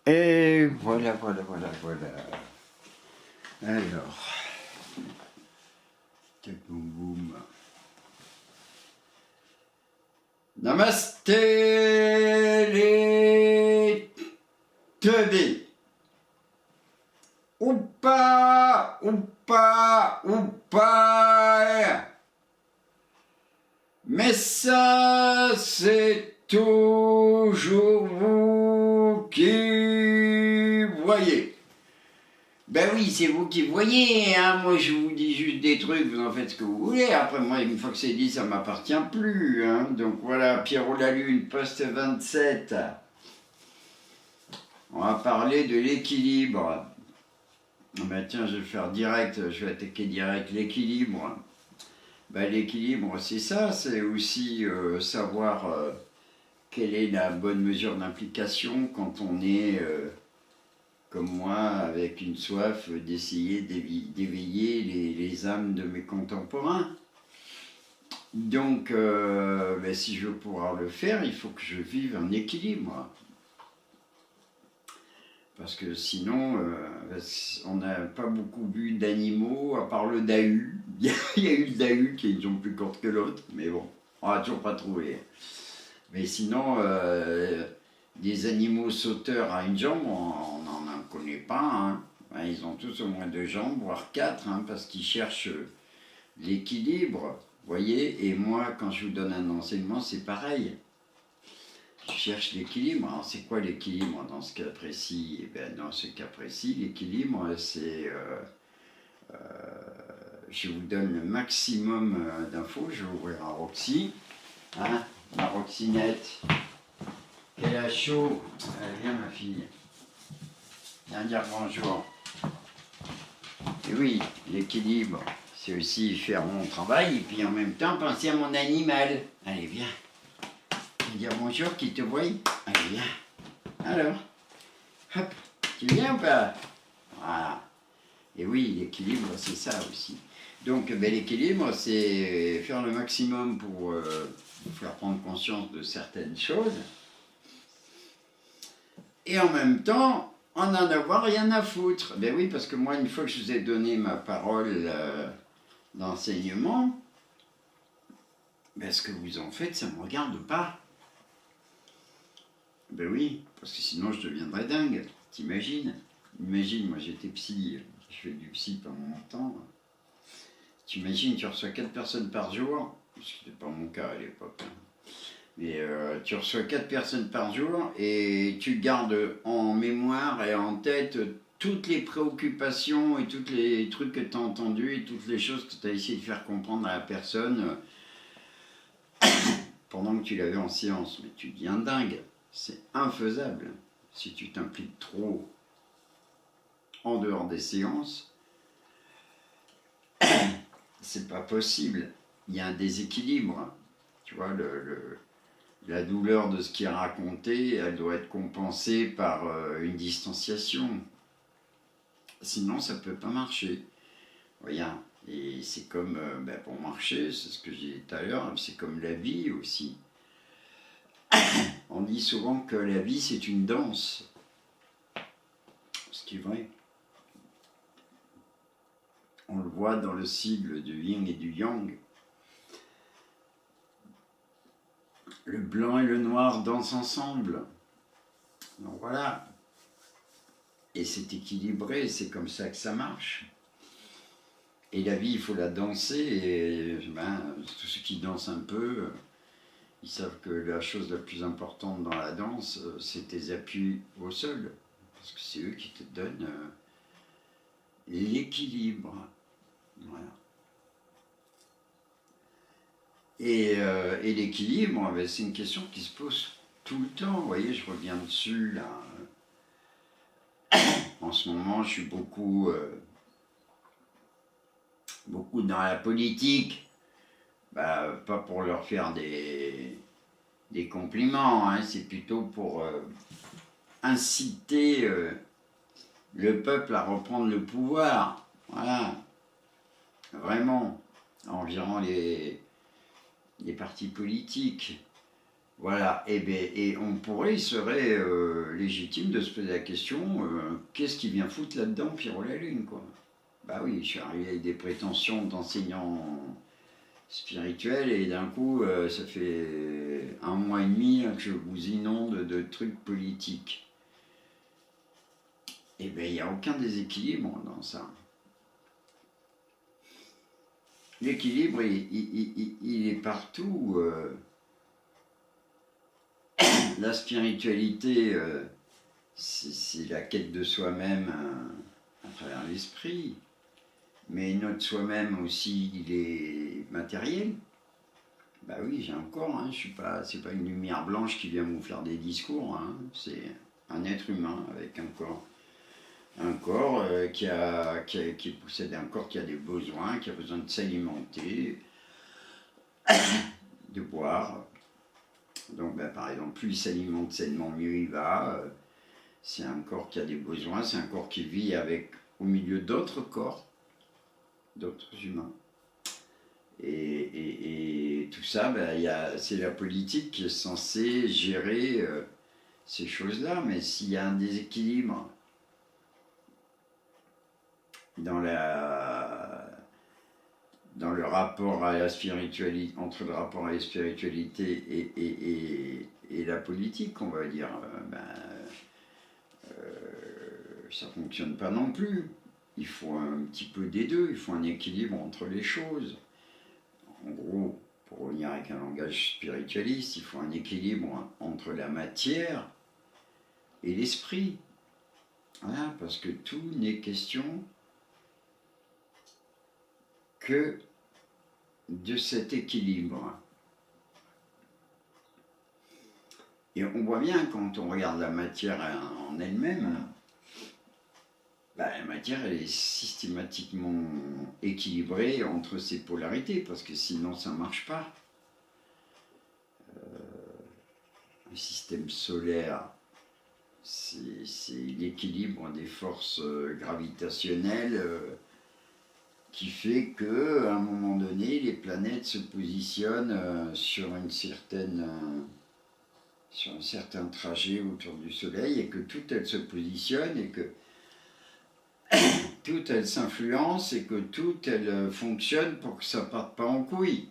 Et voilà. Alors, tac boum boum. Namasté les teubés. Oupa. Mais ça, c'est toujours vous qui voyez. Ben oui, c'est vous qui voyez, hein. Moi je vous dis juste des trucs, vous en faites ce que vous voulez. Après moi, une fois que c'est dit, ça ne m'appartient plus, hein. Donc voilà, Pierrot la Lune, poste 27. On va parler de l'équilibre. Ben tiens, je vais le faire direct, je vais attaquer direct l'équilibre. Ben, l'équilibre, c'est ça, c'est aussi savoir quelle est la bonne mesure d'implication quand on est... comme moi, avec une soif d'essayer d'éveiller les âmes de mes contemporains. Donc, ben, si je veux pouvoir le faire, il faut que je vive en équilibre. Parce que sinon, on n'a pas beaucoup vu d'animaux, à part le dahu. Il y a eu le dahu qui est une jambe plus courte que l'autre, mais bon, on n'a toujours pas trouvé. Mais sinon, des animaux sauteurs à une jambe, on n'en connaît pas. Hein. Ils ont tous au moins 2 jambes, voire 4, hein, parce qu'ils cherchent l'équilibre. Voyez, et moi, quand je vous donne un enseignement, c'est pareil. Je cherche l'équilibre. Alors, c'est quoi l'équilibre dans ce cas précis? Eh bien, dans ce cas précis, l'équilibre, c'est... je vous donne le maximum d'infos. Je vais ouvrir un Roxy. Hein, ma Roxinette. Qu'elle a chaud. Viens, ma fille. Viens dire bonjour. Et oui, l'équilibre, c'est aussi faire mon travail et puis en même temps penser à mon animal. Allez, viens. Dire bonjour, qui te voit. Allez, viens. Alors, hop, tu viens ou pas? Voilà. Et oui, l'équilibre, c'est ça aussi. Donc, ben, l'équilibre, c'est faire le maximum pour vous faire prendre conscience de certaines choses. Et en même temps, en avoir rien à foutre. Ben oui, parce que moi, une fois que je vous ai donné ma parole d'enseignement, ben ce que vous en faites, ça ne me regarde pas. Ben oui, parce que sinon je deviendrais dingue, t'imagines? Imagine, moi j'étais psy, je fais du psy pendant longtemps. T'imagines, tu reçois 4 personnes par jour, ce qui n'était pas mon cas à l'époque, hein. Mais tu reçois 4 personnes par jour et tu gardes en mémoire et en tête toutes les préoccupations et tous les trucs que tu as entendus et toutes les choses que tu as essayé de faire comprendre à la personne pendant que tu l'avais en séance. Mais tu deviens dingue. C'est infaisable. Si tu t'impliques trop en dehors des séances, c'est pas possible. Il y a un déséquilibre. Tu vois, la douleur de ce qui est raconté, elle doit être compensée par une distanciation. Sinon, ça ne peut pas marcher. Regarde. Et c'est comme, ben, pour marcher, c'est ce que j'ai dit tout à l'heure, c'est comme la vie aussi. On dit souvent que la vie, c'est une danse. Ce qui est vrai. On le voit dans le sigle du yin et du yang. Le blanc et le noir dansent ensemble. Donc voilà. Et c'est équilibré, c'est comme ça que ça marche. Et la vie, il faut la danser, et ben, tous ceux qui dansent un peu, ils savent que la chose la plus importante dans la danse, c'est tes appuis au sol. Parce que c'est eux qui te donnent l'équilibre. Voilà. Et l'équilibre, ben, c'est une question qui se pose tout le temps. Vous voyez, je reviens dessus, là. En ce moment, je suis beaucoup dans la politique. Bah, pas pour leur faire des compliments, hein, c'est plutôt pour inciter le peuple à reprendre le pouvoir. Voilà. Vraiment. Environ les partis politiques. Voilà, et on pourrait, il serait légitime de se poser la question, qu'est-ce qui vient foutre là-dedans, Pierrot la Lune, quoi. Bah oui, je suis arrivé avec des prétentions d'enseignant spirituel et d'un coup, ça fait 1 mois et demi que je vous inonde de trucs politiques. Et bien, il n'y a aucun déséquilibre dans ça. L'équilibre, il est partout. La spiritualité, c'est la quête de soi-même à travers l'esprit. Mais notre soi-même aussi, il est matériel. Bah oui, j'ai un corps, hein, c'est pas une lumière blanche qui vient vous faire des discours, hein, c'est un être humain avec un corps qui possède un corps qui a des besoins, qui a besoin de s'alimenter, de boire. Donc bah, par exemple, plus il s'alimente sainement, mieux il va. C'est un corps qui a des besoins, c'est un corps qui vit au milieu d'autres corps, d'autres humains. Et tout ça, ben, c'est la politique qui est censée gérer ces choses-là, mais s'il y a un déséquilibre dans le rapport à la spiritualité, entre le rapport à la spiritualité et la politique, on va dire, ça ne fonctionne pas non plus. Il faut un petit peu des deux, il faut un équilibre entre les choses. En gros, pour revenir avec un langage spiritualiste, il faut un équilibre entre la matière et l'esprit. Voilà, parce que tout n'est question que de cet équilibre. Et on voit bien quand on regarde la matière en elle-même, la matière elle est systématiquement équilibrée entre ses polarités, parce que sinon ça ne marche pas. Le système solaire, c'est l'équilibre des forces gravitationnelles qui fait qu'à un moment donné, les planètes se positionnent sur un certain trajet autour du Soleil et que toutes elles se positionnent et que toutes elles s'influencent et que toutes elles fonctionnent pour que ça ne parte pas en couille.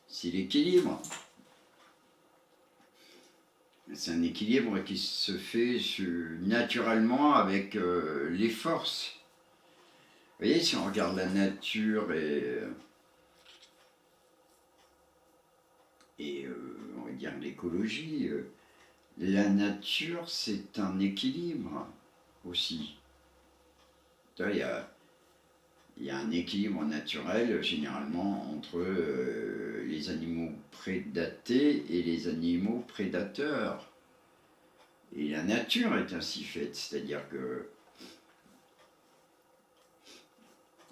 C'est l'équilibre. C'est un équilibre qui se fait naturellement avec les forces. Vous voyez, si on regarde la nature et on va dire l'écologie, la nature c'est un équilibre aussi. Il y a un équilibre naturel généralement entre les animaux prédatés et les animaux prédateurs. Et la nature est ainsi faite, c'est-à-dire que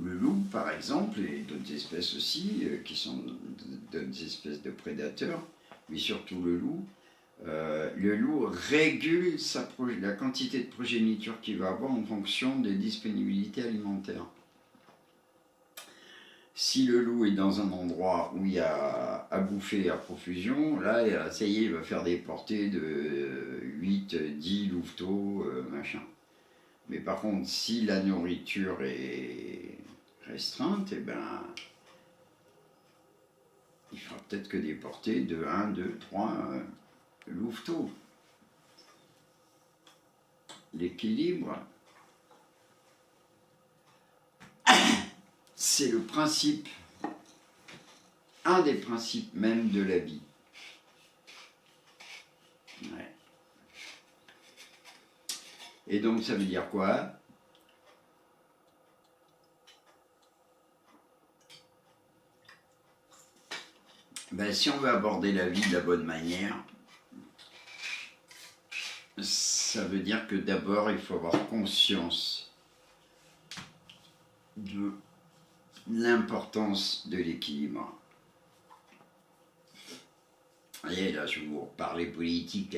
le loup, par exemple, et d'autres espèces aussi, qui sont d'autres espèces de prédateurs, mais surtout le loup régule la quantité de progéniture qu'il va avoir en fonction des disponibilités alimentaires. Si le loup est dans un endroit où il y a à bouffer à profusion, là, ça y est, il va faire des portées de 8, 10 louveteaux, machin. Mais par contre, si la nourriture est restreinte, eh ben, il fera peut-être que des portées de 1, 2, 3 louveteaux. L'équilibre, c'est le principe, un des principes même de la vie. Ouais. Et donc ça veut dire quoi ? Ben, si on veut aborder la vie de la bonne manière, ça veut dire que d'abord il faut avoir conscience de l'importance de l'équilibre. Et là, je vais vous reparler politique.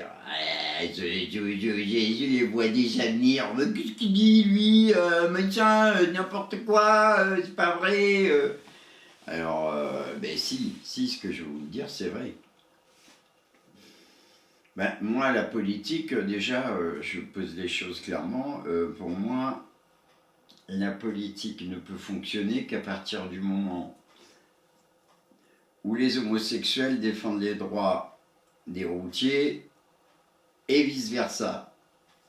Je les vois déjà venir. Qu'est-ce qu'il dit, lui machin, n'importe quoi, c'est pas vrai. Alors, ben si, ce que je vais vous dire, c'est vrai. Ben, moi, la politique, déjà, je pose les choses clairement. Pour moi, la politique ne peut fonctionner qu'à partir du moment où les homosexuels défendent les droits des routiers et vice-versa.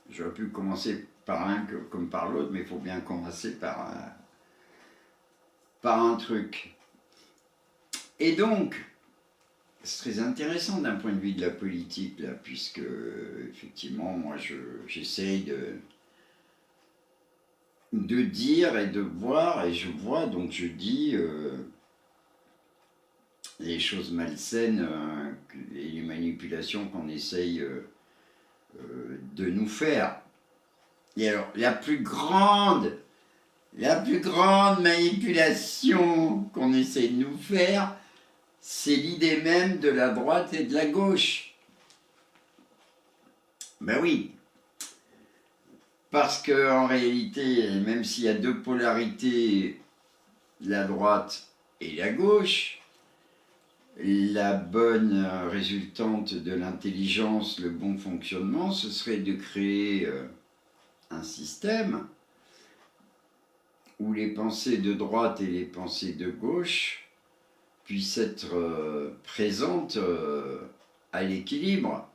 J'aurais pu commencer par l'un comme par l'autre, mais il faut bien commencer par un truc. Et donc, c'est très intéressant d'un point de vue de la politique, là, puisque, effectivement, moi, j'essaye de dire et de voir, et je vois, donc je dis les choses malsaines et les manipulations qu'on essaye de nous faire. Et alors, la plus grande manipulation qu'on essaye de nous faire, c'est l'idée même de la droite et de la gauche. Ben oui, parce qu'en réalité, même s'il y a deux polarités, la droite et la gauche, la bonne résultante de l'intelligence, le bon fonctionnement, ce serait de créer un système où les pensées de droite et les pensées de gauche puissent être présentes à l'équilibre.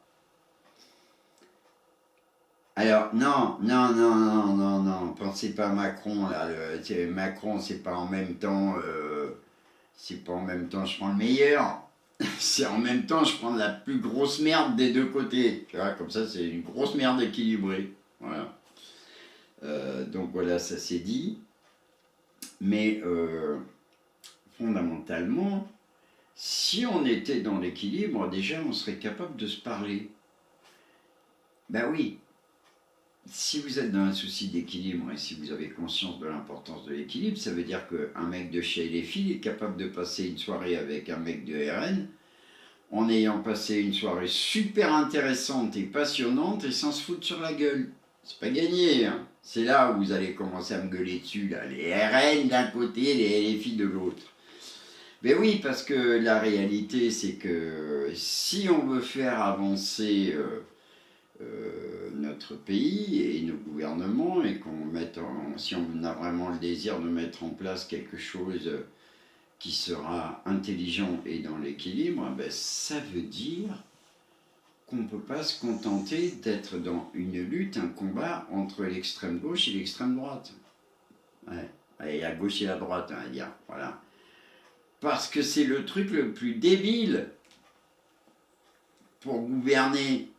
Alors, non, pensez pas à Macron, là. Macron, c'est pas en même temps, je prends le meilleur. C'est en même temps, je prends la plus grosse merde des deux côtés. Tu vois, comme ça, c'est une grosse merde équilibrée. Voilà. Donc voilà, ça c'est dit. Mais fondamentalement, si on était dans l'équilibre, déjà, on serait capable de se parler. Ben oui. Si vous êtes dans un souci d'équilibre et si vous avez conscience de l'importance de l'équilibre, ça veut dire qu'un mec de chez les filles est capable de passer une soirée avec un mec de RN en ayant passé une soirée super intéressante et passionnante et sans se foutre sur la gueule. C'est pas gagné, hein. C'est là où vous allez commencer à me gueuler dessus, là. Les RN d'un côté, les filles de l'autre. Mais oui, parce que la réalité, c'est que si on veut faire avancer notre pays et nos gouvernements et si on a vraiment le désir de mettre en place quelque chose qui sera intelligent et dans l'équilibre, ben ça veut dire qu'on ne peut pas se contenter d'être dans une lutte, un combat entre l'extrême gauche et l'extrême droite. Ouais. Et la gauche et la droite, on va dire. Voilà. Parce que c'est le truc le plus débile pour gouverner.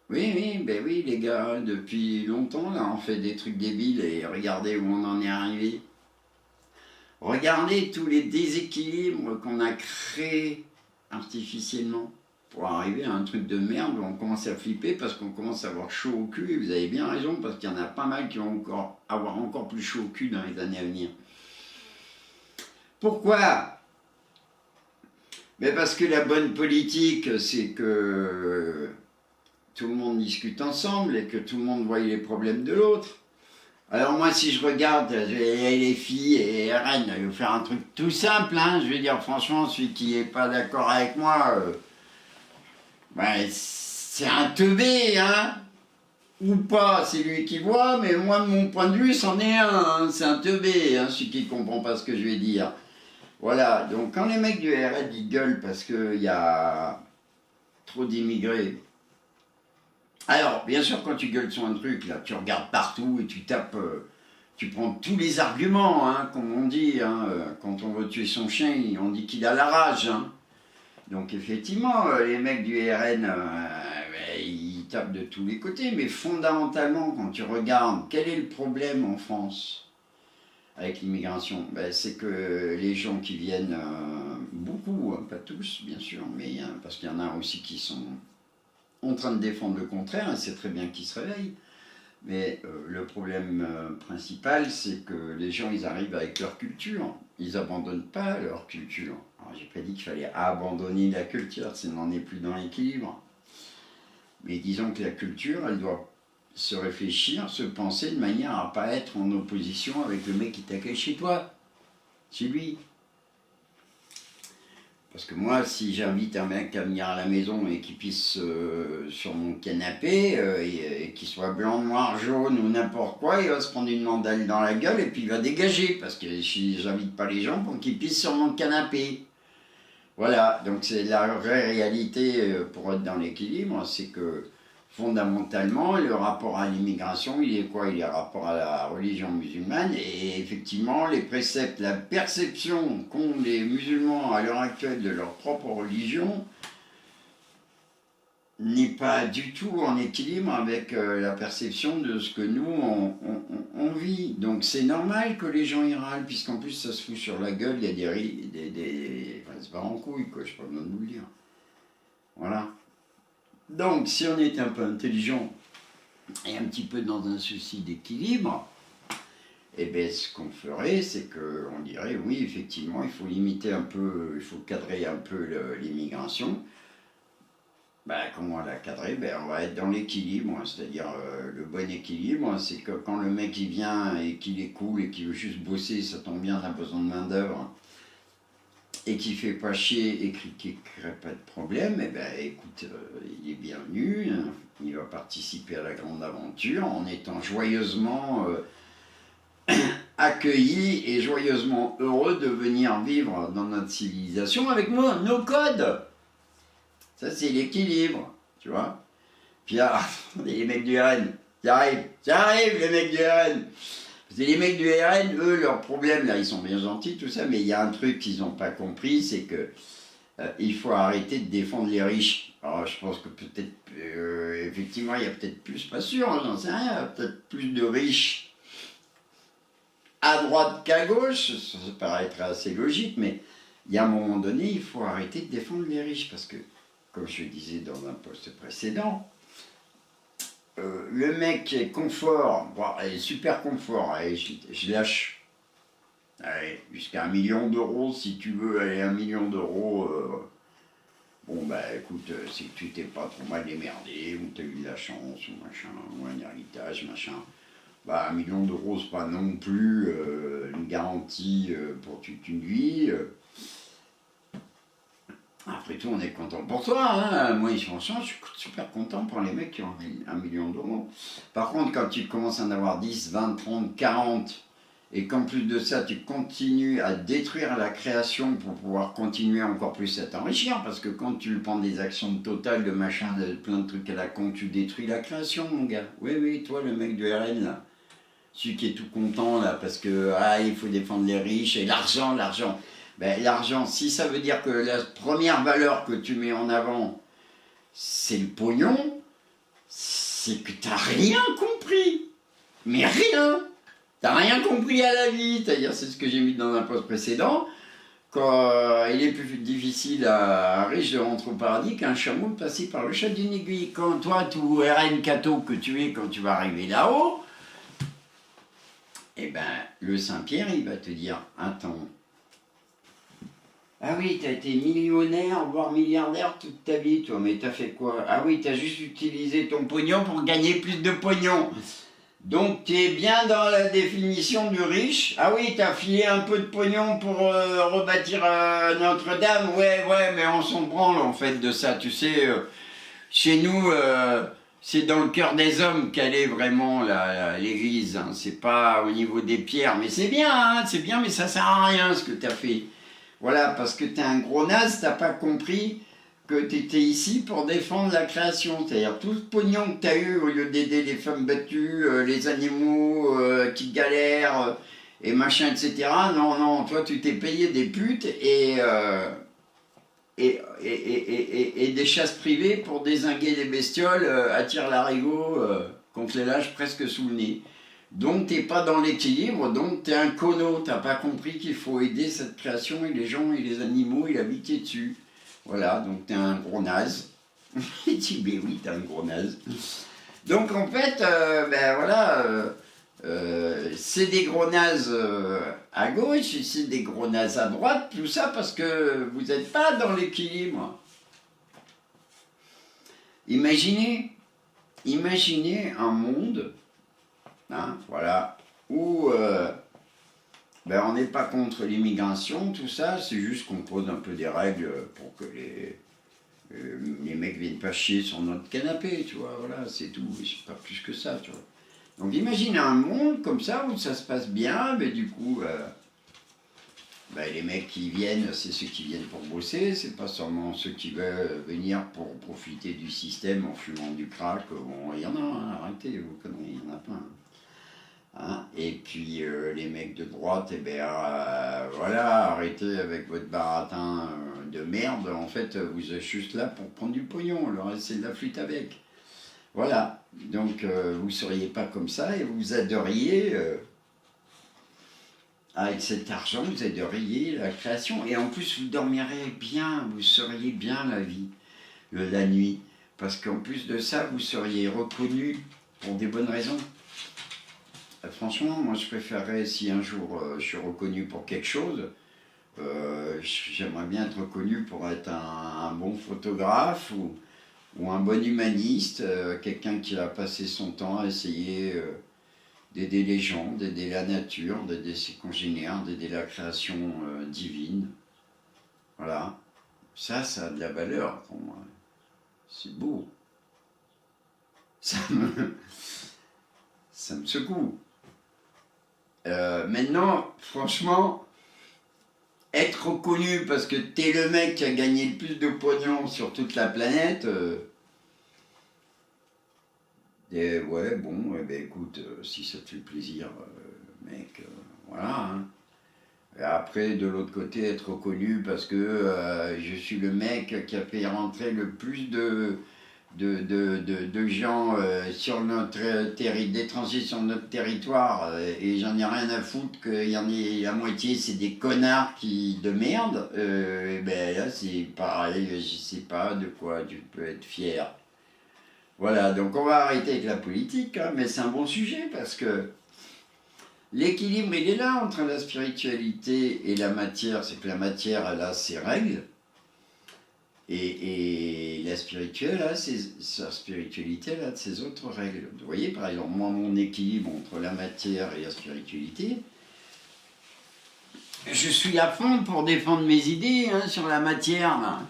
Oui, les gars, depuis longtemps, là, on fait des trucs débiles et regardez où on en est arrivé. Regardez tous les déséquilibres qu'on a créés artificiellement pour arriver à un truc de merde où on commence à flipper parce qu'on commence à avoir chaud au cul, et vous avez bien raison, parce qu'il y en a pas mal qui vont avoir encore plus chaud au cul dans les années à venir. Pourquoi ? Mais parce que la bonne politique, c'est que tout le monde discute ensemble et que tout le monde voit les problèmes de l'autre. Alors moi, si je regarde les filles et RN, je vais faire un truc tout simple, hein, je vais dire franchement, celui qui n'est pas d'accord avec moi, c'est un teubé, hein, ou pas, c'est lui qui voit, mais moi, de mon point de vue, c'en est un, hein, c'est un teubé, hein, celui qui ne comprend pas ce que je vais dire. Voilà, donc quand les mecs du RN, ils gueulent parce qu'il y a trop d'immigrés. Alors, bien sûr, quand tu gueules sur un truc, là, tu regardes partout et tu tapes, tu prends tous les arguments, hein, comme on dit, hein, quand on veut tuer son chien, on dit qu'il a la rage. Hein. Donc effectivement, les mecs du RN, ils tapent de tous les côtés, mais fondamentalement, quand tu regardes, quel est le problème en France avec l'immigration ? C'est que les gens qui viennent, beaucoup, pas tous bien sûr, mais parce qu'il y en a aussi qui sont en train de défendre le contraire, et c'est très bien qu'ils se réveillent. Mais le problème principal, c'est que les gens, ils arrivent avec leur culture. Ils n'abandonnent pas leur culture. Alors, j'ai pas dit qu'il fallait abandonner la culture, sinon on n'est plus dans l'équilibre. Mais disons que la culture, elle doit se réfléchir, se penser de manière à ne pas être en opposition avec le mec qui t'accueille chez toi, chez lui. Parce que moi, si j'invite un mec à venir à la maison et qu'il pisse sur mon canapé, et qu'il soit blanc, noir, jaune ou n'importe quoi, il va se prendre une mandale dans la gueule et puis il va dégager. Parce que j'invite pas les gens pour qu'ils pissent sur mon canapé. Voilà, donc c'est la vraie réalité pour être dans l'équilibre, c'est que fondamentalement, le rapport à l'immigration, il est quoi? Il est rapport à la religion musulmane, et effectivement, les préceptes, la perception qu'ont les musulmans à l'heure actuelle de leur propre religion n'est pas du tout en équilibre avec la perception de ce que nous, on vit. Donc c'est normal que les gens y râlent, puisqu'en plus ça se fout sur la gueule, il y a enfin, c'est pas en couille, quoi, je sais pas besoin de vous le dire. Voilà. Donc, si on était un peu intelligent et un petit peu dans un souci d'équilibre, eh bien, ce qu'on ferait, c'est qu'on dirait, oui, effectivement, il faut limiter un peu, il faut cadrer un peu l'immigration. Ben, comment la cadrer? Ben, on va être dans l'équilibre, c'est-à-dire le bon équilibre, c'est que quand le mec il vient et qu'il est cool et qu'il veut juste bosser, ça tombe bien, on a besoin de main-d'œuvre, et qui fait pas chier et qui ne crée pas de problème, eh ben écoute, il est bienvenu, hein, il va participer à la grande aventure en étant joyeusement accueilli et joyeusement heureux de venir vivre dans notre civilisation avec moi, nos codes. Ça c'est l'équilibre, tu vois. Puis là, les mecs du RN, ça arrive les mecs du RN. Les mecs du RN, eux, leurs problèmes, là, ils sont bien gentils, tout ça, mais il y a un truc qu'ils n'ont pas compris, c'est que il faut arrêter de défendre les riches. Alors, je pense que peut-être, effectivement, il y a peut-être plus, pas sûr, hein, j'en sais rien, il y a peut-être plus de riches à droite qu'à gauche, ça paraîtrait assez logique, mais il y a un moment donné, il faut arrêter de défendre les riches, parce que, comme je disais dans un post précédent, le mec est confort, bon, super confort, allez, je lâche, allez, jusqu'à 1 million d'euros si tu veux, allez, 1 million d'euros, bon bah écoute, c'est que tu t'es pas trop mal démerdé, ou t'as eu de la chance, ou machin, ou un héritage, machin, bah 1 million d'euros c'est pas non plus une garantie pour toute une vie. Après tout, on est content pour toi, hein. Moi, franchement, je suis super content pour les mecs qui ont 1 million d'euros. Par contre, quand tu commences à en avoir 10, 20, 30, 40, et qu'en plus de ça, tu continues à détruire la création pour pouvoir continuer encore plus à t'enrichir, parce que quand tu prends des actions de Total, de machin, de plein de trucs à la con, tu détruis la création, mon gars. Oui, oui, toi, le mec de RN, là, celui qui est tout content, là, parce que, il faut défendre les riches, et l'argent, l'argent. Ben, l'argent, si ça veut dire que la première valeur que tu mets en avant, c'est le pognon, c'est que tu n'as rien compris. Mais rien. Tu n'as rien compris à la vie. C'est-à-dire, c'est ce que j'ai mis dans un post précédent, quand il est plus difficile à un riche de rentrer au paradis qu'un chameau de passer par le chat d'une aiguille. Quand toi, tout RN Cato que tu es, quand tu vas arriver là-haut, eh ben, le Saint-Pierre, il va te dire, attends, ah oui, t'as été millionnaire, voire milliardaire toute ta vie, toi, mais t'as fait quoi? Ah oui, t'as juste utilisé ton pognon pour gagner plus de pognon. Donc t'es bien dans la définition du riche. Ah oui, t'as filé un peu de pognon pour rebâtir Notre-Dame. Ouais, mais on s'en branle en fait de ça. Tu sais, chez nous, c'est dans le cœur des hommes qu'elle est vraiment l'église. Hein. C'est pas au niveau des pierres, mais c'est bien, hein, mais ça sert à rien ce que t'as fait. Voilà, parce que t'es un gros naze, t'as pas compris que t'étais ici pour défendre la création. C'est-à-dire tout ce pognon que t'as eu au lieu d'aider les femmes battues, les animaux qui galèrent, et machin, etc. Non, toi tu t'es payé des putes et des chasses privées pour dézinguer les bestioles à tire-larigot qu'on te les lâche presque sous le nez. Donc t'es pas dans l'équilibre, donc t'es un cono, t'as pas compris qu'il faut aider cette création et les gens et les animaux et habiter dessus. Voilà, donc t'es un gros naze. Il dit, mais oui, t'es un gros naze. Donc en fait, c'est des gros nazes à gauche, et c'est des gros nazes à droite, tout ça parce que vous n'êtes pas dans l'équilibre. Imaginez un monde, hein, voilà, où Ben, on n'est pas contre l'immigration, tout ça, c'est juste qu'on pose un peu des règles pour que les mecs viennent pas chier sur notre canapé, tu vois, voilà, c'est tout, c'est pas plus que ça, tu vois. Donc imagine un monde comme ça où ça se passe bien, mais du coup, ben, les mecs qui viennent, c'est ceux qui viennent pour bosser, c'est pas seulement ceux qui veulent venir pour profiter du système en fumant du crack, bon, il y en a, hein, arrêtez, vous connaissez, il y en a plein. Hein, et puis les mecs de droite, eh ben, voilà, arrêtez avec votre baratin de merde, en fait vous êtes juste là pour prendre du pognon, le reste c'est de la flûte avec. Voilà, donc vous ne seriez pas comme ça et vous aideriez, avec cet argent, vous aideriez la création et en plus vous dormirez bien, vous seriez bien la vie, la nuit, parce qu'en plus de ça vous seriez reconnu pour des bonnes raisons. Franchement, moi je préférerais, si un jour je suis reconnu pour quelque chose, j'aimerais bien être reconnu pour être un bon photographe ou un bon humaniste, quelqu'un qui a passé son temps à essayer d'aider les gens, d'aider la nature, d'aider ses congénères, d'aider la création divine. Voilà. Ça a de la valeur pour moi. C'est beau. Ça me secoue. Maintenant, franchement, être reconnu parce que t'es le mec qui a gagné le plus de pognon sur toute la planète, et ouais, bon, eh ben, écoute, si ça te fait plaisir, mec, voilà. Hein. Et après, de l'autre côté, être reconnu parce que je suis le mec qui a fait rentrer le plus de gens sur notre d'étrangers sur notre territoire et j'en ai rien à foutre qu'il y en ait la moitié c'est des connards de merde, et ben là c'est pareil, je sais pas de quoi tu peux être fier. Voilà, donc on va arrêter avec la politique, hein, mais c'est un bon sujet parce que l'équilibre il est là entre la spiritualité et la matière, c'est que la matière elle a ses règles. Et la spirituelle, sa spiritualité, elle a de ses autres règles. Vous voyez, par exemple, moi, mon équilibre entre la matière et la spiritualité, je suis à fond pour défendre mes idées hein, sur la matière. Là.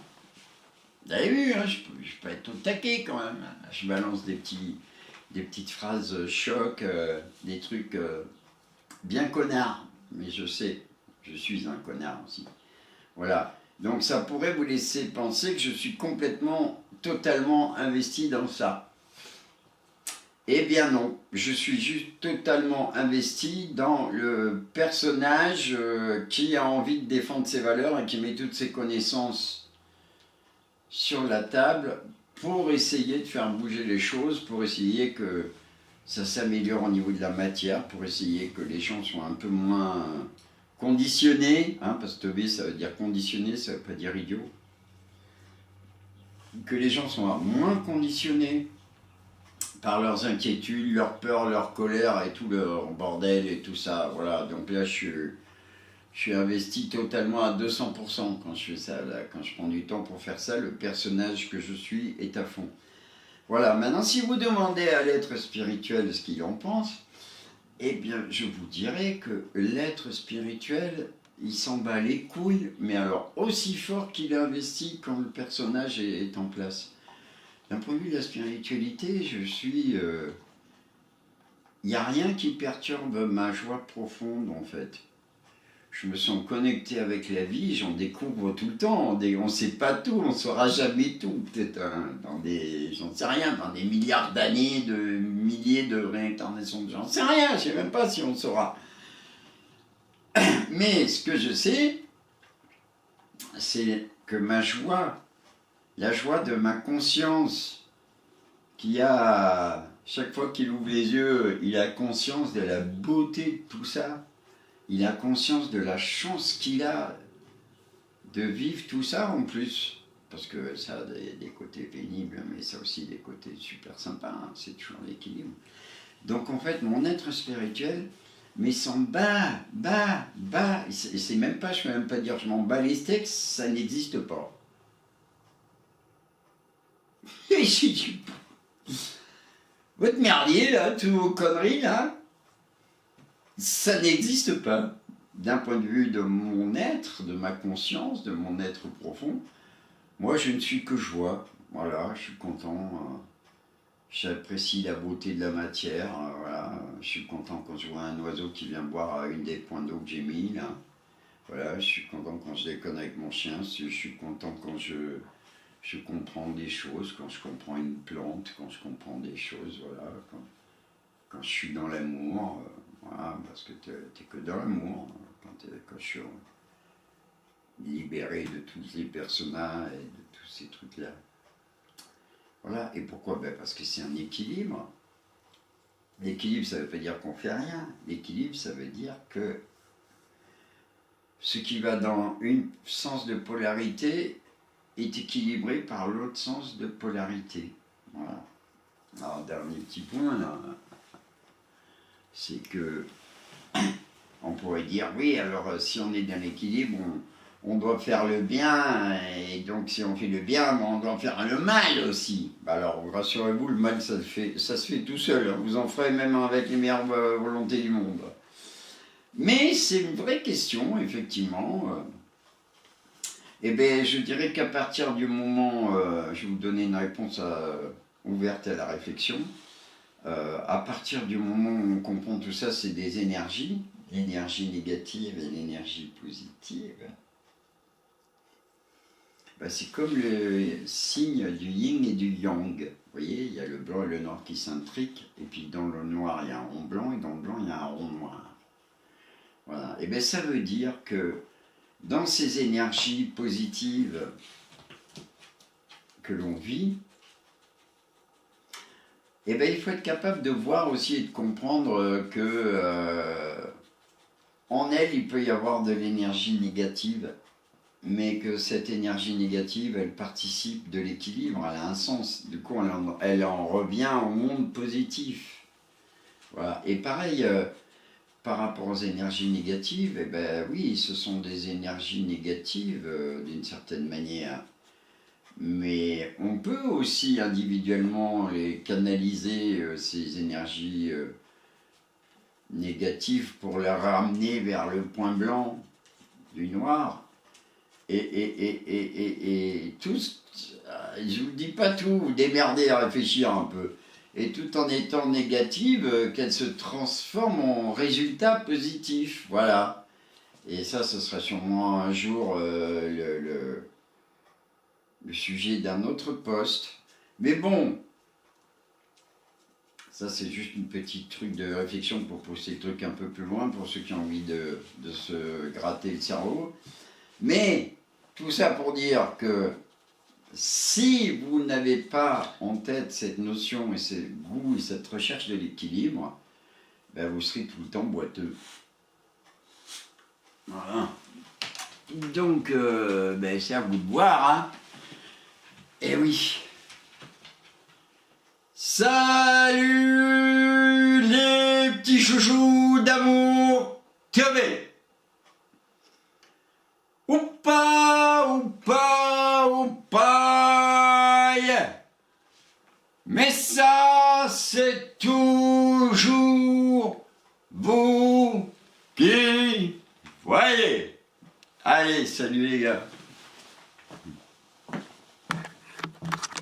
Vous avez vu, hein, je peux être au taquet quand même. Je balance des petites phrases choc, des trucs bien connards. Mais je sais, je suis un connard aussi. Voilà. Donc ça pourrait vous laisser penser que je suis totalement investi dans ça. Eh bien non, je suis juste totalement investi dans le personnage qui a envie de défendre ses valeurs et qui met toutes ses connaissances sur la table pour essayer de faire bouger les choses, pour essayer que ça s'améliore au niveau de la matière, pour essayer que les gens soient un peu moins... conditionné, hein, parce que B ça veut dire conditionné, ça veut pas dire idiot. Que les gens soient moins conditionnés par leurs inquiétudes, leurs peurs, leur colère et tout leur bordel et tout ça. Voilà, donc là je suis investi totalement à 200% quand je fais ça. Là, quand je prends du temps pour faire ça, le personnage que je suis est à fond. Voilà, maintenant si vous demandez à l'être spirituel ce qu'il en pense, eh bien, je vous dirais que l'être spirituel, il s'en bat les couilles, mais alors aussi fort qu'il est investi quand le personnage est en place. D'un point de vue de la spiritualité, je suis... Il n'y a rien qui perturbe ma joie profonde, en fait. Je me sens connecté avec la vie, j'en découvre tout le temps. On ne sait pas tout, on ne saura jamais tout. Peut-être dans des, j'en sais rien, dans des milliards d'années, de milliers de réincarnations, j'en sais rien, je ne sais même pas si on saura. Mais ce que je sais, c'est que ma joie, la joie de ma conscience, qui a, chaque fois qu'il ouvre les yeux, il a conscience de la beauté de tout ça. Il a conscience de la chance qu'il a de vivre tout ça en plus. Parce que ça a des côtés pénibles, mais ça a aussi des côtés super sympas. Hein, c'est toujours l'équilibre. Donc en fait, mon être spirituel, mais s'en bat. C'est même pas, je peux même pas dire je m'en bats les steaks, ça n'existe pas. Votre merdier là, tous vos conneries là, ça n'existe pas. d'un point de vue de mon être, de ma conscience, de mon être profond, moi je ne suis que joie. Voilà, je suis content. J'apprécie la beauté de la matière. Voilà, je suis content quand je vois un oiseau qui vient boire à une des points d'eau que j'ai mis là. Voilà, je suis content quand je déconne avec mon chien. Je suis content quand je comprends des choses, quand je comprends une plante, quand je comprends des choses. Voilà, quand je suis dans l'amour. Voilà, parce que t'es que dans l'amour. Quand je suis libéré de tous les personnages et de tous ces trucs-là. Voilà, et pourquoi? Ben parce que c'est un équilibre. L'équilibre, ça ne veut pas dire qu'on fait rien. L'équilibre, ça veut dire que ce qui va dans un sens de polarité est équilibré par l'autre sens de polarité. Voilà. Alors, dernier petit point, là, c'est que on pourrait dire, oui, alors si on est dans l'équilibre, on doit faire le bien, et donc si on fait le bien, on doit faire le mal aussi. Alors rassurez-vous, le mal ça se fait tout seul, vous en ferez même avec les meilleures volontés du monde. Mais c'est une vraie question, effectivement. Eh bien, je dirais qu'à partir du moment, je vais vous donner une réponse ouverte à la réflexion, à partir du moment où on comprend tout ça, c'est des énergies, l'énergie négative et l'énergie positive. Ben, c'est comme le signe du yin et du yang. Vous voyez, il y a le blanc et le noir qui s'intriquent, et puis dans le noir, il y a un rond blanc, et dans le blanc, il y a un rond noir. Voilà. Et bien, ça veut dire que dans ces énergies positives que l'on vit, eh bien, il faut être capable de voir aussi et de comprendre que en elle, il peut y avoir de l'énergie négative, mais que cette énergie négative, elle participe de l'équilibre, elle a un sens. Du coup, elle en revient au monde positif. Voilà. Et pareil, par rapport aux énergies négatives, eh ben oui, ce sont des énergies négatives d'une certaine manière. Mais on peut aussi individuellement les canaliser, ces énergies négatives, pour les ramener vers le point blanc du noir. Et tous, je vous dis pas tout, vous démerdez à réfléchir un peu. Et tout en étant négative, qu'elle se transforme en résultat positif. Voilà. Et ça, ce sera sûrement un jour le sujet d'un autre poste. Mais bon, ça c'est juste une petite truc de réflexion pour pousser le truc un peu plus loin, pour ceux qui ont envie de se gratter le cerveau. Mais tout ça pour dire que si vous n'avez pas en tête cette notion et ce goût et cette recherche de l'équilibre, ben vous serez tout le temps boiteux. Voilà. Donc, ben c'est à vous de voir, hein. Eh oui. Salut les petits chouchous d'amour. Tiens-mais. Oupa, oupa, oupa, yeah. Mais ça, c'est toujours vous qui voyez. Allez, salut les gars.